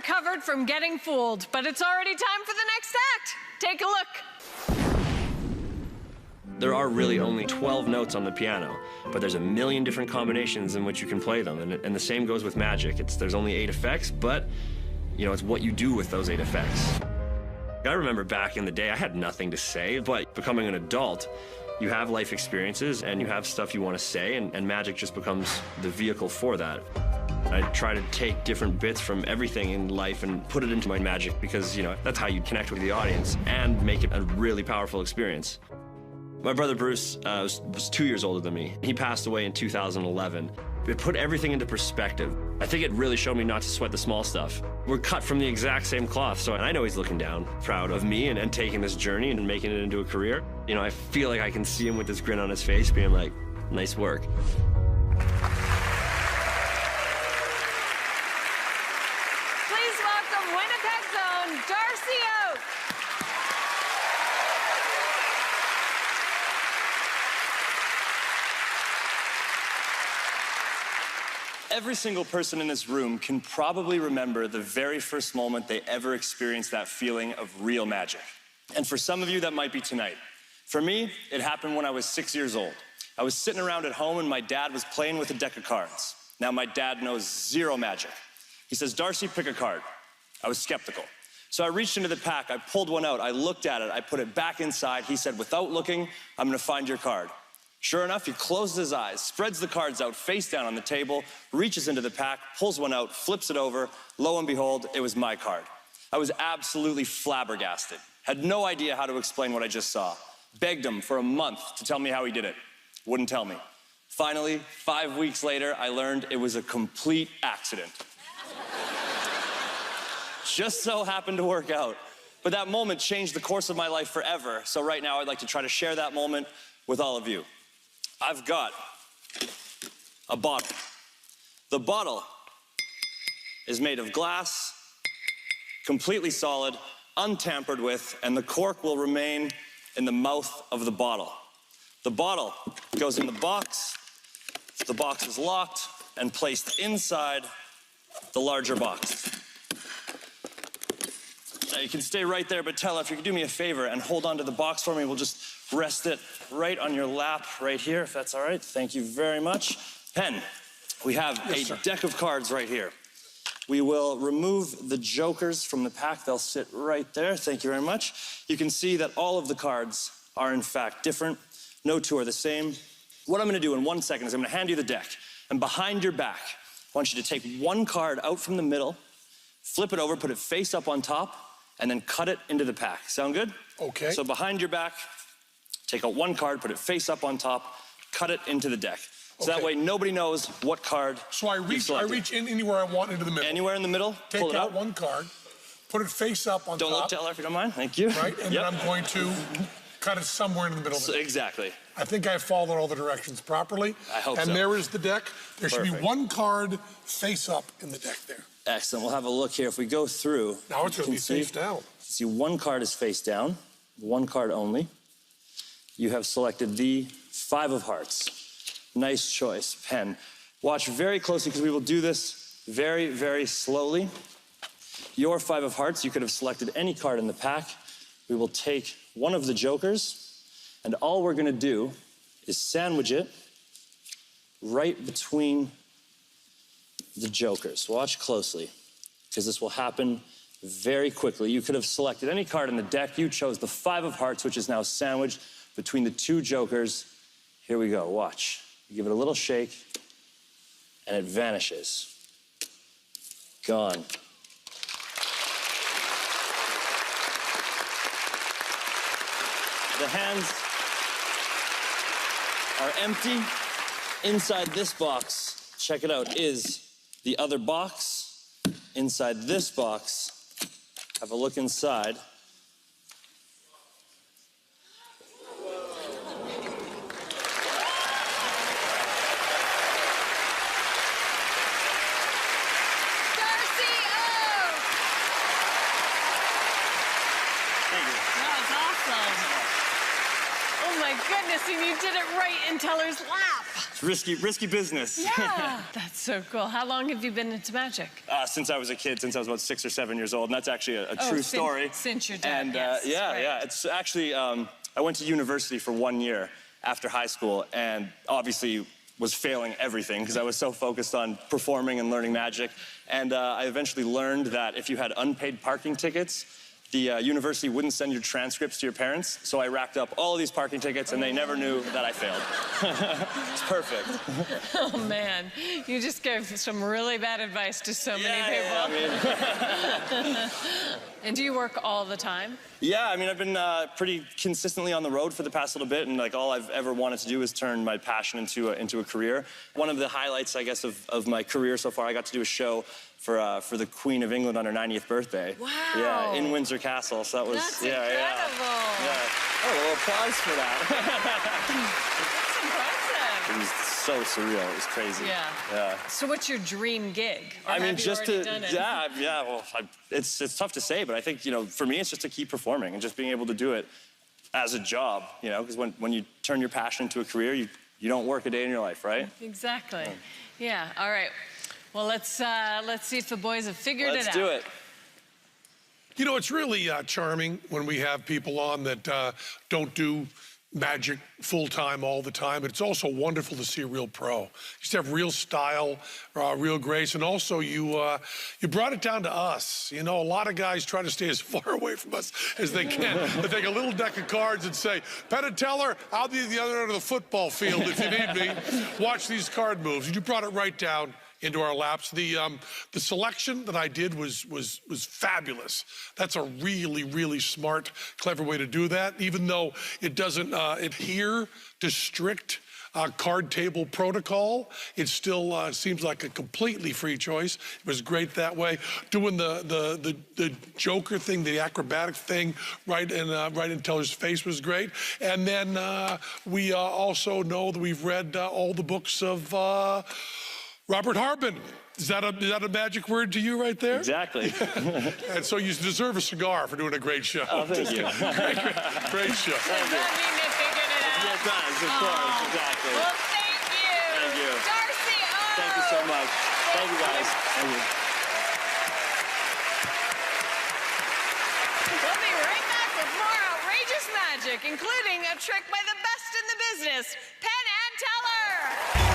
recovered from getting fooled, but it's already time for the next act. Take a look. There are really only 12 notes on the piano, but there's a million different combinations in which you can play them, and the same goes with magic. There's only 8 effects, but you know, it's what you do with those 8 effects. I remember back in the day, I had nothing to say, but becoming an adult, you have life experiences and you have stuff you want to say, and magic just becomes the vehicle for that. I try to take different bits from everything in life and put it into my magic because, you know, that's how you connect with the audience and make it a really powerful experience. My brother Bruce was 2 years older than me. He passed away in 2011. It put everything into perspective. I think it really showed me not to sweat the small stuff. We're cut from the exact same cloth, so I know he's looking down, proud of me and taking this journey and making it into a career. You know, I feel like I can see him with this grin on his face being like, nice work. Please welcome Winnipeg's own Darcy Oak. Every single person in this room can probably remember the very first moment they ever experienced that feeling of real magic. And for some of you, that might be tonight. For me, it happened when I was 6 years old. I was sitting around at home and my dad was playing with a deck of cards. Now, my dad knows zero magic. He says, Darcy, pick a card. I was skeptical. So I reached into the pack, I pulled one out, I looked at it, I put it back inside. He said, without looking, I'm gonna find your card. Sure enough, he closes his eyes, spreads the cards out face down on the table, reaches into the pack, pulls one out, flips it over. Lo and behold, it was my card. I was absolutely flabbergasted. Had no idea how to explain what I just saw. Begged him for a month to tell me how he did it. Wouldn't tell me. Finally, 5 weeks later, I learned it was a complete accident. Just so happened to work out. But that moment changed the course of my life forever. So right now, I'd like to try to share that moment with all of you. I've got a bottle. The bottle is made of glass, completely solid, untampered with, and the cork will remain in the mouth of the bottle. The bottle goes in the box. The box is locked and placed inside the larger box. Now you can stay right there, but Tella, if you could do me a favor and hold on to the box for me, we'll just rest it right on your lap right here, if that's all right. Thank you very much. Penn, we have a deck of cards right here. We will remove the jokers from the pack. They'll sit right there. Thank you very much. You can see that all of the cards are in fact different. No two are the same. What I'm gonna do in 1 second is I'm gonna hand you the deck, and behind your back, I want you to take one card out from the middle, flip it over, put it face up on top, and then cut it into the pack. Sound good? Okay. So behind your back, take out one card, put it face up on top, cut it into the deck. So that way nobody knows what card. So I reach in anywhere I want into the middle. Anywhere in the middle, pull it out. Take out one card, put it face up on top. Don't look, Taylor, if you don't mind. Thank you. Right, and then I'm going to cut it somewhere in the middle of it. Exactly. I think I followed all the directions properly. I hope so. And there is the deck. There should be one card face up in the deck there. Excellent. We'll have a look here. If we go through, now it's going to be face down. See, one card is face down, one card only. You have selected the 5 of hearts. Nice choice, Penn. Watch very closely because we will do this very, very slowly. Your 5 of hearts, you could have selected any card in the pack. We will take one of the jokers, and all we're going to do is sandwich it right between the jokers. Watch closely, because this will happen very quickly. You could have selected any card in the deck. You chose the 5 of hearts, which is now sandwiched between the 2 jokers. Here we go, watch. You give it a little shake, and it vanishes. Gone. The hands are empty. Inside this box, check it out, is the other box. Inside this box, have a look inside. Oh my goodness. witnessing you did it right in Teller's lap. It's risky business. Yeah, that's so cool. How long have you been into magic? Since I was a kid, since I was about 6 or 7 years old, and that's actually a true story. Since your dad, And yes, right. yeah, it's actually, I went to university for 1 year after high school, and obviously was failing everything because I was so focused on performing and learning magic. And I eventually learned that if you had unpaid parking tickets, the university wouldn't send your transcripts to your parents. So I racked up all of these parking tickets, and they never knew that I failed. It's perfect. Oh, man. You just gave some really bad advice to so many people. I mean... And do you work all the time? Yeah, I mean, I've been pretty consistently on the road for the past little bit, and like all I've ever wanted to do is turn my passion into a career. One of the highlights, I guess, of my career so far, I got to do a show for the Queen of England on her 90th birthday. Wow. Yeah, in Windsor Castle. So that was That's yeah, incredible. yeah. Oh, a little applause for that. That's impressive. It was so surreal. It was crazy. Yeah. So what's your dream gig? Or I mean, have you just already to, done it? yeah. Well, it's tough to say, but I think, you know, for me, it's just to keep performing and just being able to do it as a job, you know, because when you turn your passion into a career, you don't work a day in your life, right? Exactly. Yeah. All right. Well, let's see if the boys have figured it out. Let's do it. You know, it's really charming when we have people on that don't do magic full-time all the time, but it's also wonderful to see a real pro. You just have real style, real grace, and also you brought it down to us. You know, a lot of guys try to stay as far away from us as they can. They take a little deck of cards and say, Penn and Teller, I'll be at the other end of the football field if you need me. Watch these card moves. And you brought it right down into our laps. The selection that I did was fabulous. That's a really, really smart, clever way to do that, even though it doesn't adhere to strict card table protocol. It still seems like a completely free choice. It was great that way. Doing the Joker thing, the acrobatic thing, right in Teller's face was great. And then we also know that we've read all the books of Robert Harbin. Is that a magic word to you right there? Exactly. And so you deserve a cigar for doing a great show. Oh, thank you. Great show. Does that mean they figured it out? Yeah, it does, of course, exactly. Well, thank you. Thank you. Darcy, Thank you so much. Thank you, guys. Thank you. We'll be right back with more outrageous magic, including a trick by the best in the business, Penn and Teller.